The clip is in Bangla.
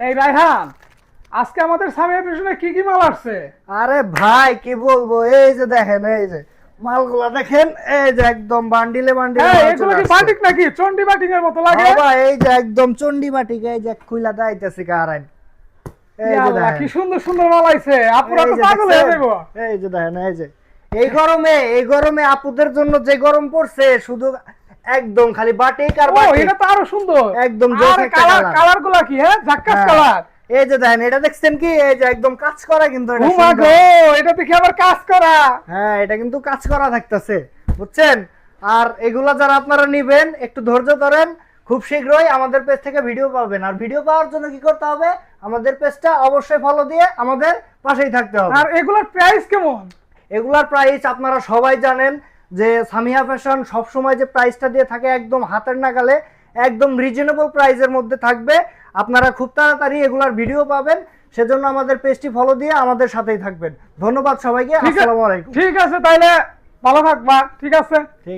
এই রায়হান, আজকে আমাদের সামিয়ার পিছনে কি কি মাল আসছে? আরে ভাই কি বলবো, এই যে দেখেন, এই যে মালগুলা দেখেন, এই যে একদম বান্ডিলে বান্ডিলে হ্যাঁ, মাল এগুলো চলে কি আসছে। বাটিক নাকি? চন্ডি বাটিক এর মতো লাগে। বাবা এই যে একদম চন্ডি বাটিক, এই যে খুইলা দাইতেছি কারাইন। এই ইয়া যে আল্লাহ, কি দেখেন, সুন্দর সুন্দর মাল আইছে, আপুরা এই তো যে পাগল হয়ে দেখছেন? যাবো। এই যে দেখেন, এই যে এই গরমে আপুদের জন্য যে গরম পড়ছে, শুধু একদম খালি বাটিক আর ও, বাটিক। এটা তো আরো সুন্দর। একদম আর জোস একটা কালার, কালার। কালার গুলা কি? হ্যাঁ, জাক্কাস হ্যাঁ। কালার। এই যে দেখেন, এটা দেখছেন কি? এই যে একদম কাজ করা, কিন্তু এটা ঘুমা সুন্দর। গো, এটা দেখে আবার কাজ করা। হ্যাঁ, এটা কিন্তু কাজ করা থাকতেছে, বুঝছেন? আর এগুলা যারা আপনারা নিবেন, একটু ধৈর্য ধরেন, খুব শীঘ্রই আমাদের পেজ থেকে ভিডিও পাবেন। আর ভিডিও পাওয়ার জন্য কি করতে হবে? আমাদের পেজটা অবশ্যই ফলো দিয়ে আমাদের পাশেই থাকতে হবে। আর এগুলোর প্রাইস কেমন? এগুলার প্রাইস আপনারা সবাই জানেন যে সামিয়া ফ্যাশন সব সময় যে প্রাইসটা দিয়ে থাকে একদম হাতের নাগালে, একদম রিজনেবল প্রাইসের মধ্যে থাকবে। আপনারা খুব তাড়াতাড়ি এগুলার ভিডিও পাবেন, সেজন্য আমাদের পেজটি ফলো দিয়ে আমাদের সাথেই থাকবেন। ধন্যবাদ সবাইকে। আসসালামু আলাইকুম। ঠিক আছে, তাইলে ভালো থাকবা। ঠিক আছে। ঠিক।